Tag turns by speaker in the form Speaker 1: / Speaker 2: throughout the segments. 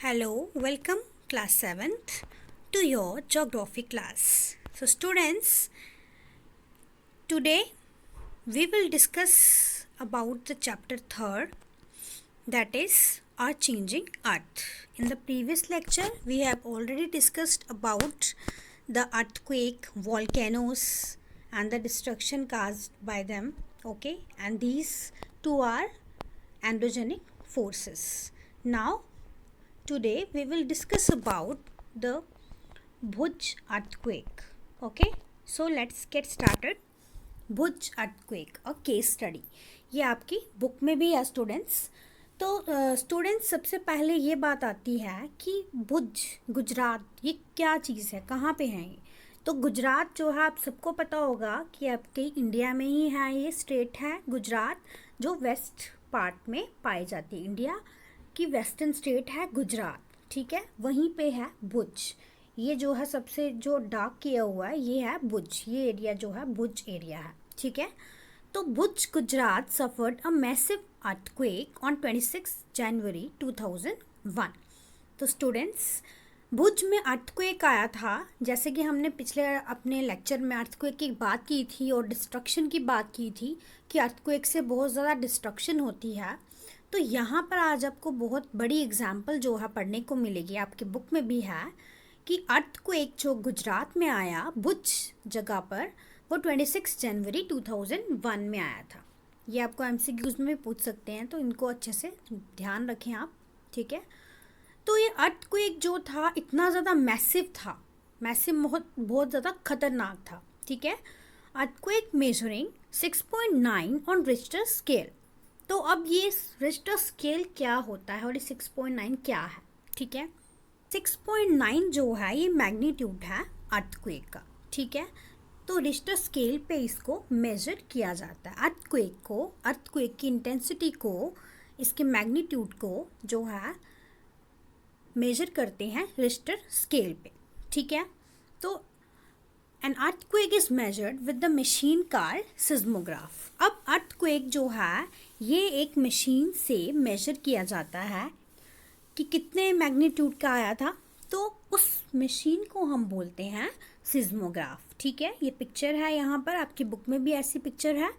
Speaker 1: Hello, welcome class 7th to your geography class. So students, today we will discuss about the chapter 3rd, that is our changing earth. In the previous lecture we have already discussed about the earthquake, volcanoes and the destruction caused by them, okay, and these two are androgenic forces. Now today we will discuss about the Bhuj earthquake. Okay, so let's get started. Bhuj earthquake, a case study. ये आपकी book में भी है students. तो students सबसे पहले ये बात आती है कि भुज गुजरात ये क्या चीज़ है, कहाँ पे है ये. तो गुजरात जो है आप सबको पता होगा कि आपके इंडिया में ही है. ये स्टेट है गुजरात जो वेस्ट पार्ट में पाई जाती है. इंडिया की वेस्टर्न स्टेट है गुजरात, ठीक है. वहीं पे है भुज. ये जो है सबसे जो डार्क किया हुआ है ये है भुज. ये एरिया जो है भुज एरिया है, ठीक है. तो Bhuj Gujarat suffered a massive earthquake on 26 January 2001. तो स्टूडेंट्स भुज में अर्थक्वेक आया था. जैसे कि हमने पिछले अपने लेक्चर में अर्थक्वेक की बात की थी और डिस्ट्रक्शन की बात की थी कि अर्थक्वेक से बहुत ज़्यादा डिस्ट्रक्शन होती है. तो यहाँ पर आज आपको बहुत बड़ी एग्जाम्पल जो है पढ़ने को मिलेगी, आपकी बुक में भी है, कि अर्थक्वेक जो गुजरात में आया भुज जगह पर वो 26 जनवरी 2001 में आया था. ये आपको एमसीक्यूज में भी पूछ सकते हैं, तो इनको अच्छे से ध्यान रखें आप, ठीक है. तो ये अर्थक्वेक जो था इतना ज़्यादा मैसिव था, मैसिव बहुत ज़्यादा खतरनाक था, ठीक है. Earthquake measuring 6.9 on Richter scale. तो अब ये रिक्टर स्केल क्या होता है और ये 6.9 क्या है, ठीक है. 6.9 जो है ये मैग्नीट्यूड है अर्थक्वेक का, ठीक है. तो रिक्टर स्केल पे इसको मेजर किया जाता है. अर्थक्वेक की इंटेंसिटी को, इसके मैग्नीट्यूड को जो है मेजर करते हैं रिक्टर स्केल पे, ठीक है. तो an earthquake is measured with the machine called seismograph. अब अर्थक्वेक जो है ये एक मशीन से मेजर किया जाता है कि कितने मैग्नीट्यूड का आया था. तो उस मशीन को हम बोलते हैं सिस्मोग्राफ, ठीक है. ये पिक्चर है यहाँ पर, आपकी बुक में भी ऐसी पिक्चर है.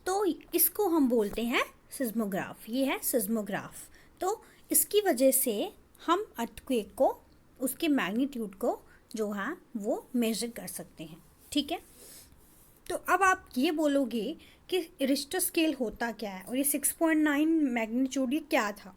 Speaker 1: तो इसको हम बोलते हैं सिस्मोग्राफ. ये है सिस्मोग्राफ. तो इसकी वजह से हम अर्थक्वेक को, उसके मैग्नीट्यूड को जो है वो मेजर कर सकते हैं, ठीक है. तो अब आप ये बोलोगे कि रिक्टर स्केल होता क्या है और ये 6.9 मैग्नीट्यूड ये क्या था.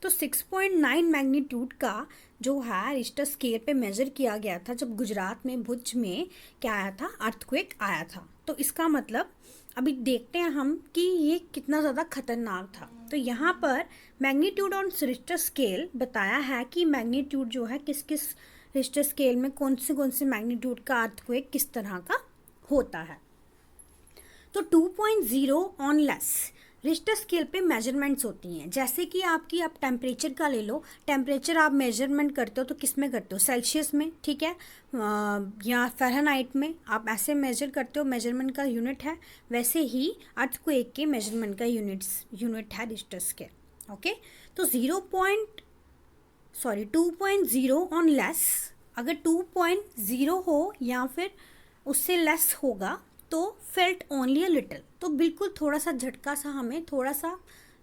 Speaker 1: तो 6.9 मैग्नीट्यूड का जो है रिक्टर स्केल पे मेजर किया गया था जब गुजरात में भुज में क्या आया था, अर्थक्वेक आया था. तो इसका मतलब अभी देखते हैं हम कि ये कितना ज़्यादा खतरनाक था. तो यहाँ पर मैग्नीट्यूड ऑन रिक्टर स्केल बताया है कि मैग्नीट्यूड जो है किस किस रिक्टर स्केल में कौन से मैग्नीट्यूड का अर्थक्वेक किस तरह का होता है. तो 2.0 ऑन लेस रिक्टर स्केल पे मेजरमेंट्स होती हैं. जैसे कि आप टेम्परेचर का ले लो. टेम्परेचर आप मेजरमेंट करते हो तो किस में करते हो, सेल्सियस में, ठीक है, या फ़ारेनहाइट में आप ऐसे मेजर करते हो, मेजरमेंट का यूनिट है. वैसे ही अर्थक्वेक के मेजरमेंट का यूनिट है रिक्टर स्केल, ओके. तो 2.0 ऑन लेस. अगर 2.0 हो या फिर उससे लेस होगा तो फेल्ट ओनली अ लिटिल. तो बिल्कुल थोड़ा सा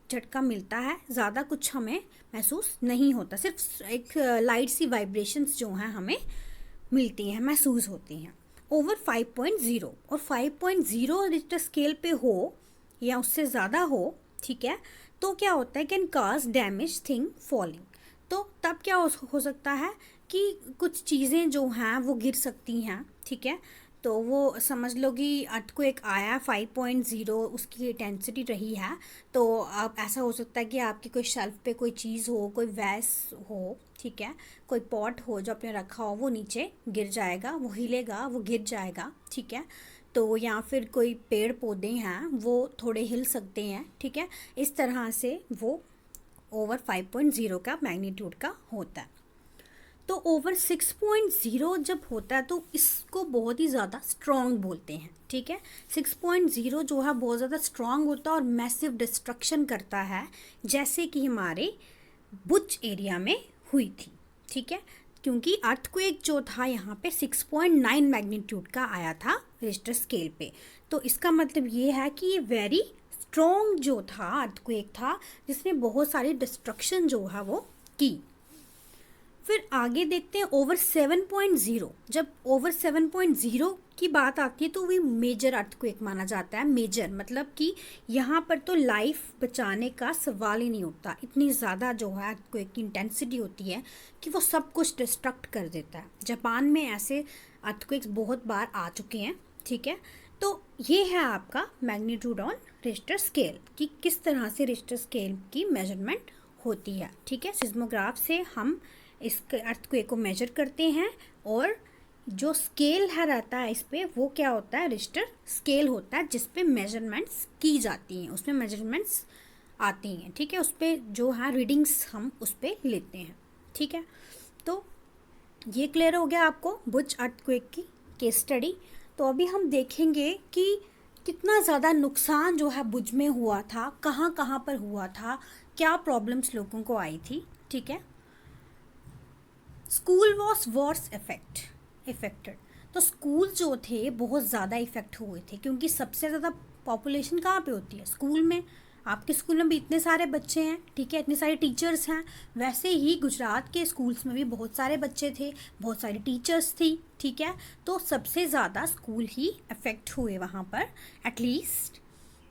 Speaker 1: झटका मिलता है, ज़्यादा कुछ हमें महसूस नहीं होता. सिर्फ एक लाइट सी वाइब्रेशंस जो हैं हमें मिलती हैं, महसूस होती हैं. ओवर 5.0 और 5.0 रिक्टर स्केल पे हो या उससे ज़्यादा हो, ठीक है, तो क्या होता है, can cause damage thing falling. तो तब क्या हो सकता है कि कुछ चीज़ें जो हैं वो गिर सकती हैं, ठीक है. तो वो समझ लो कि अर्थक्वेक आया 5.0, उसकी इंटेंसिटी रही है. तो अब ऐसा हो सकता है कि आपकी कोई शेल्फ पे कोई चीज़ हो, कोई वैस हो, ठीक है, कोई पॉट हो जो आपने रखा हो, वो नीचे गिर जाएगा, वो हिलेगा, वो गिर जाएगा, ठीक है. तो या फिर कोई पेड़ पौधे हैं वो थोड़े हिल सकते हैं, ठीक है. इस तरह से वो ओवर 5.0 का मैग्नीट्यूड का होता है. तो ओवर 6.0 जब होता है तो इसको बहुत ही ज़्यादा स्ट्रॉन्ग बोलते हैं, ठीक है. 6.0 जो है बहुत ज़्यादा स्ट्रॉन्ग होता है और मैसिव डिस्ट्रक्शन करता है, जैसे कि हमारे भुज एरिया में हुई थी, ठीक है, क्योंकि अर्थक्वेक जो था यहाँ पे 6.9 मैग्नीट्यूड का आया था रिक्टर स्केल पे। तो इसका मतलब ये है कि ये वेरी स्ट्रॉन्ग जो था अर्थक्वेक था, जिसने बहुत सारी डिस्ट्रक्शन जो है वो की। फिर आगे देखते हैं ओवर 7.0। जब ओवर 7.0 की बात आती है तो वो मेजर अर्थक्वेक माना जाता है। मेजर मतलब कि यहाँ पर तो लाइफ बचाने का सवाल ही नहीं उठता, इतनी ज़्यादा जो है अर्थक्वेक की इंटेंसिटी होती है कि वो सब कुछ डिस्ट्रक्ट कर देता है। जापान में ऐसे अर्थक्वेक्स बहुत बार आ चुके हैं, ठीक है। तो ये है आपका मैग्नीट्यूड ऑन रिक्टर स्केल कि किस तरह से रिक्टर स्केल की मेजरमेंट होती है, ठीक है। सिस्मोग्राफ से हम इस अर्थक्वेक को मेजर करते हैं और जो स्केल है रहता है इस पे, वो क्या होता है, रिक्टर स्केल होता है, जिस पे मेजरमेंट्स की जाती हैं, उसमें मेजरमेंट्स आती हैं, ठीक है। उस पे जो है रीडिंग्स हम उस पे लेते हैं, ठीक है। तो ये क्लियर हो गया आपको भुज अर्थक्वेक की केस स्टडी। तो अभी हम देखेंगे कि कितना ज़्यादा नुकसान जो है भुज में हुआ था, कहाँ कहाँ पर हुआ था, क्या प्रॉब्लम्स लोगों को आई थी, ठीक है। School was worse affected. तो स्कूल जो थे बहुत ज़्यादा इफेक्ट हुए थे, क्योंकि सबसे ज़्यादा पॉपुलेशन कहाँ पे होती है, स्कूल में। आपके स्कूल में भी इतने सारे बच्चे हैं, ठीक है, इतने सारे टीचर्स हैं। वैसे ही गुजरात के स्कूल्स में भी बहुत सारे बच्चे थे, बहुत सारी टीचर्स थी, ठीक है। तो सबसे ज़्यादा स्कूल ही अफेक्ट हुए वहाँ पर। At least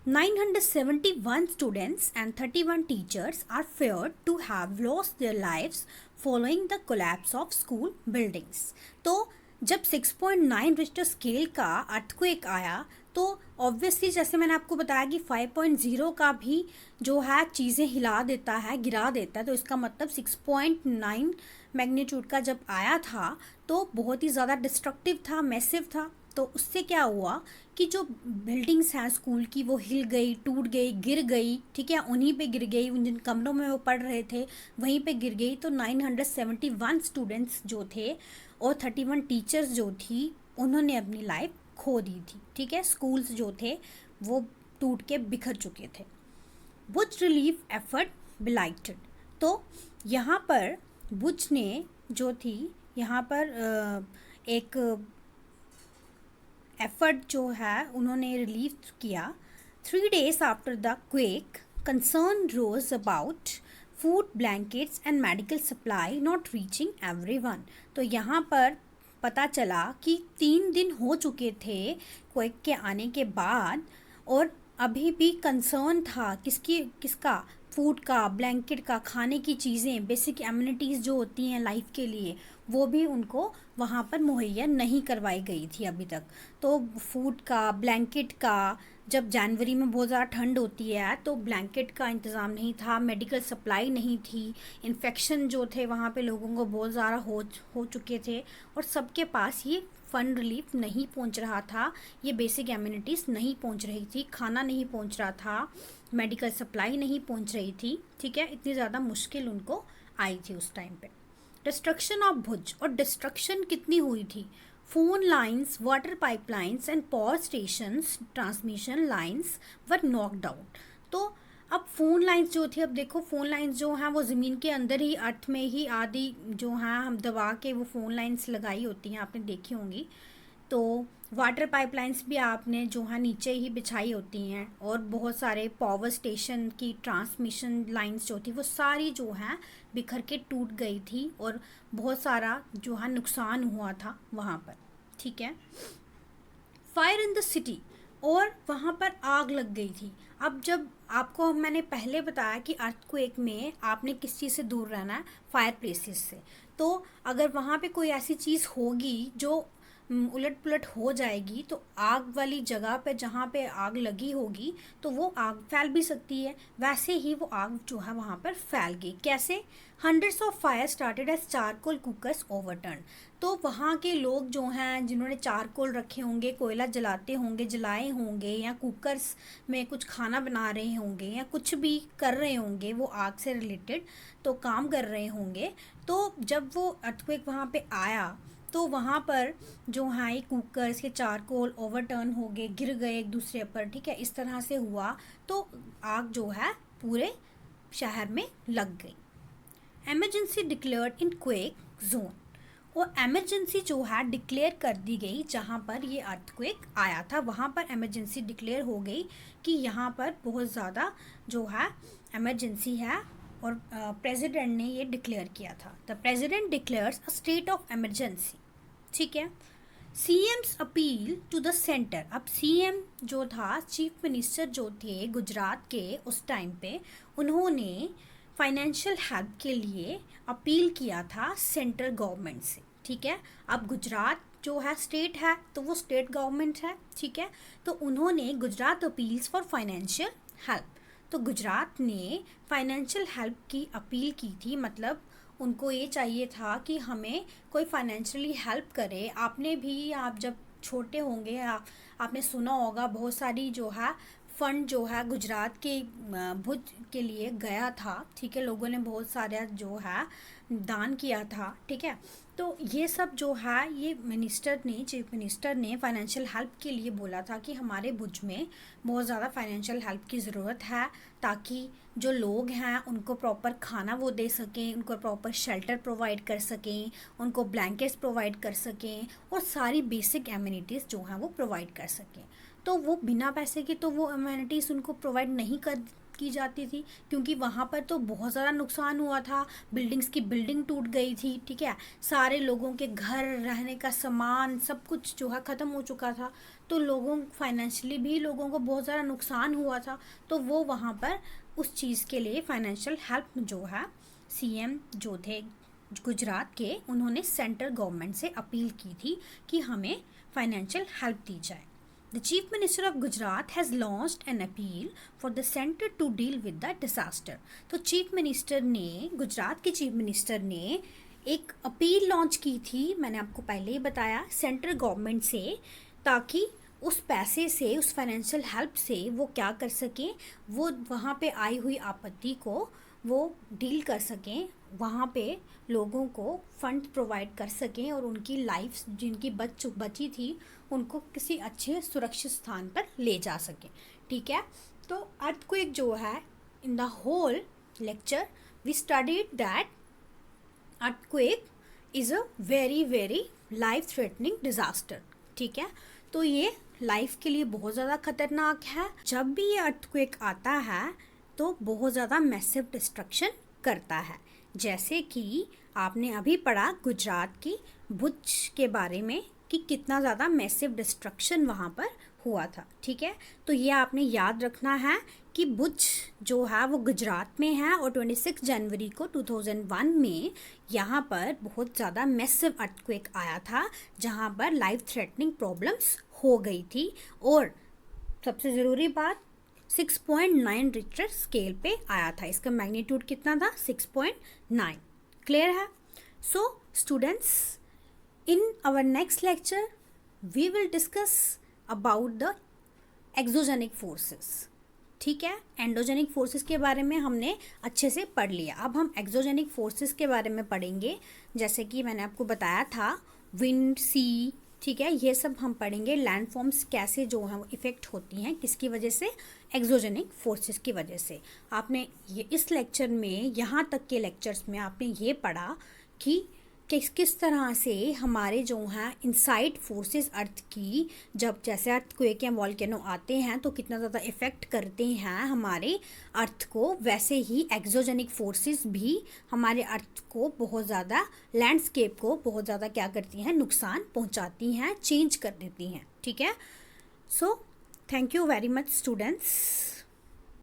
Speaker 1: 971 students and 31 teachers are feared to have lost their lives following the collapse of school buildings. तो जब 6.9 रिक्टर स्केल का अर्थक्वेक आया तो ऑब्वियसली जैसे मैंने आपको बताया कि 5.0 का भी जो है चीज़ें हिला देता है, गिरा देता है। तो इसका मतलब 6.9 मैग्नीट्यूड का जब आया था तो बहुत ही ज़्यादा डिस्ट्रक्टिव था, मैसिव था। तो उससे क्या हुआ कि जो बिल्डिंग्स हैं स्कूल की वो हिल गई, टूट गई, गिर गई, ठीक है, उन्हीं पे गिर गई, उन जिन कमरों में वो पढ़ रहे थे वहीं पे गिर गई। तो 971 स्टूडेंट्स जो थे और 31 टीचर्स जो थी उन्होंने अपनी लाइफ खो दी थी, ठीक है। स्कूल्स जो थे वो टूट के बिखर चुके थे। भुज रिलीफ एफर्ट बिलाइटेड। तो यहाँ पर भुज ने जो थी यहाँ पर एक एफर्ट जो है उन्होंने रिलीव किया। 3 days after the quake concern rose about food, blankets and medical supply not reaching everyone. तो यहाँ पर पता चला कि 3 दिन हो चुके थे क्वेक के आने के बाद और अभी भी कंसर्न था किसका, फूड का, ब्लैंकेट का, खाने की चीज़ें, बेसिक एम्यूनिटीज़ जो होती हैं लाइफ के लिए, वो भी उनको वहाँ पर मुहैया नहीं करवाई गई थी अभी तक। तो फूड का, ब्लैंकेट का, जब जनवरी में बहुत ज़्यादा ठंड होती है तो ब्लैंकेट का इंतज़ाम नहीं था, मेडिकल सप्लाई नहीं थी, इन्फेक्शन जो थे वहाँ पे लोगों को बहुत ज़्यादा हो चुके थे और सबके पास ये फ़ंड रिलीफ नहीं पहुँच रहा था, ये बेसिक एम्यूनिटीज़ नहीं पहुँच रही थी, खाना नहीं पहुँच रहा था, मेडिकल सप्लाई नहीं पहुँच रही थी, ठीक है। इतनी ज़्यादा मुश्किल उनको आई थी उस टाइम पे। डिस्ट्रक्शन ऑफ भुज, और डिस्ट्रक्शन कितनी हुई थी। Phone lines, water pipelines and power stations, transmission lines were knocked out. तो अब फ़ोन लाइन्स जो थी, अब देखो फ़ोन लाइन्स जो हैं वो ज़मीन के अंदर ही, अर्थ में ही आदि जो हैं हम दबा के वो फ़ोन लाइन्स लगाई होती हैं, आपने देखी होंगी। तो वाटर पाइपलाइंस भी आपने जो है नीचे ही बिछाई होती हैं और बहुत सारे पावर स्टेशन की ट्रांसमिशन लाइंस जो थी वो सारी जो हैं बिखर के टूट गई थी और बहुत सारा जो है नुकसान हुआ था वहाँ पर, ठीक है। फायर इन द सिटी, और वहाँ पर आग लग गई थी। अब जब आपको मैंने पहले बताया कि अर्थक्वेक में आपने किस चीज़ से दूर रहना है, फायर प्लेसेस से। तो अगर वहाँ पे कोई ऐसी चीज़ होगी जो उलट पुलट हो जाएगी तो आग वाली जगह पे जहाँ पे आग लगी होगी तो वो आग फैल भी सकती है। वैसे ही वो आग जो है वहाँ पर फैल गई। कैसे? Hundreds of fire started as charcoal cookers overturn. तो वहाँ के लोग जो हैं जिन्होंने चारकोल रखे होंगे, कोयला जलाते होंगे, जलाए होंगे, या कुकर्स में कुछ खाना बना रहे होंगे या कुछ भी कर रहे होंगे, वो आग से रिलेटेड तो काम कर रहे होंगे। तो जब वो अर्थक्वेक वहाँ पे आया तो वहाँ पर जो है कुकर्स के चारकोल ओवरटर्न हो गए, गिर गए एक दूसरे पर, ठीक है, इस तरह से हुआ। तो आग जो है पूरे शहर में लग गई। एमरजेंसी डिक्लेयर्ड इन क्वेक जोन, और एमरजेंसी जो है डिक्लेयर कर दी गई जहाँ पर ये अर्थक्वेक आया था, वहाँ पर एमरजेंसी डिक्लेयर हो गई कि यहाँ पर बहुत ज़्यादा जो है एमरजेंसी है, और प्रेसिडेंट ने ये डिक्लेयर किया था। The president declares a state of emergency, ठीक है। CMs appeal to the centre, अब सीएम जो था, चीफ मिनिस्टर जो थे गुजरात के उस टाइम पे, उन्होंने फाइनेंशियल हेल्प के लिए अपील किया था सेंट्रल गवर्नमेंट से, ठीक है। अब गुजरात जो है स्टेट है, तो वो स्टेट गवर्नमेंट है, ठीक है। तो उन्होंने Gujarat appeals for financial help, तो गुजरात ने फाइनेंशियल हेल्प की अपील की थी, मतलब उनको ये चाहिए था कि हमें कोई फाइनेंशियली हेल्प करे। आपने भी, आप जब छोटे होंगे आपने सुना होगा बहुत सारी जो है फंड जो है गुजरात के भुज के लिए गया था, ठीक है। लोगों ने बहुत सारा जो है दान किया था, ठीक है। तो ये सब जो है ये चीफ मिनिस्टर ने फाइनेंशियल हेल्प के लिए बोला था कि हमारे भुज में बहुत ज़्यादा फाइनेंशियल हेल्प की ज़रूरत है, ताकि जो लोग हैं उनको प्रॉपर खाना वो दे सकें, उनको प्रॉपर शेल्टर प्रोवाइड कर सकें, उनको ब्लैंकेट्स प्रोवाइड कर सकें, और सारी बेसिक एमिनिटीज़ जो हैं वो प्रोवाइड कर सकें। तो वो बिना पैसे के तो वो एमिनिटीज़ उनको प्रोवाइड नहीं की जाती थी, क्योंकि वहाँ पर तो बहुत ज़्यादा नुकसान हुआ था, बिल्डिंग्स की बिल्डिंग टूट गई थी, ठीक है। सारे लोगों के घर, रहने का सामान, सब कुछ जो है ख़त्म हो चुका था, तो फाइनेंशियली भी लोगों को बहुत ज़्यादा नुकसान हुआ था। तो वो वहाँ पर उस चीज़ के लिए फाइनेंशियल हेल्प जो है सीएम जो थे गुजरात के, उन्होंने सेंट्रल गवर्नमेंट से अपील की थी कि हमें फाइनेंशियल हेल्प दी जाए। The Chief Minister of Gujarat has launched an appeal for the center to deal with the disaster. तो चीफ मिनिस्टर ने, गुजरात के चीफ मिनिस्टर ने एक अपील लॉन्च की थी, मैंने आपको पहले ही बताया, सेंट्रल गवर्नमेंट से, ताकि उस पैसे से, उस फाइनेंशियल हेल्प से वो क्या कर सकें, वो वहाँ पे आई हुई आपत्ति को वो डील कर सकें, वहाँ पे लोगों को फंड प्रोवाइड कर सकें, और उनकी लाइफ जिनकी बची थी उनको किसी अच्छे सुरक्षित स्थान पर ले जा सकें, ठीक है। तो अर्थक्वेक जो है, in the whole lecture we studied that earthquake is a very very life threatening disaster, ठीक है। तो ये लाइफ के लिए बहुत ज़्यादा खतरनाक है। जब भी ये अर्थक्वेक आता है तो बहुत ज़्यादा मैसिव डिस्ट्रक्शन करता है, जैसे कि आपने अभी पढ़ा गुजरात की भुज के बारे में कि कितना ज़्यादा मैसिव डिस्ट्रक्शन वहाँ पर हुआ था, ठीक है। तो ये आपने याद रखना है कि भुज जो है वो गुजरात में है, और 26 जनवरी को 2001 में यहाँ पर बहुत ज़्यादा मैसिव अर्थक्वेक आया था, जहाँ पर लाइफ थ्रेटनिंग प्रॉब्लम्स हो गई थी। और सबसे ज़रूरी बात, 6.9 रिक्टर स्केल पे आया था। इसका मैग्नीट्यूड कितना था? 6.9। क्लियर है? So students, in our next lecture we will discuss about the exogenic forces, ठीक है। एंडोजेनिक फोर्सेस के बारे में हमने अच्छे से पढ़ लिया। अब हम एक्सोजेनिक फोर्सेस के बारे में पढ़ेंगे, जैसे कि मैंने आपको बताया था विंड, सी, ठीक है, ये सब हम पढ़ेंगे। लैंडफॉर्म्स कैसे जो हैं वो इफ़ेक्ट होती हैं, किसकी वजह से? एक्सोजेनिक फोर्सेस की वजह से। आपने ये इस लेक्चर में, यहाँ तक के लेक्चर्स में आपने ये पढ़ा कि किस तरह से हमारे जो हैं इनसाइड फोर्सेस अर्थ की, जब जैसे अर्थक्वेक या वॉल्केनो आते हैं तो कितना ज़्यादा इफ़ेक्ट करते हैं हमारे अर्थ को, वैसे ही एक्सोजेनिक फोर्सेस भी हमारे अर्थ को बहुत ज़्यादा, लैंडस्केप को बहुत ज़्यादा क्या करती हैं? नुकसान पहुंचाती हैं, चेंज कर देती हैं, ठीक है। So thank you very much students.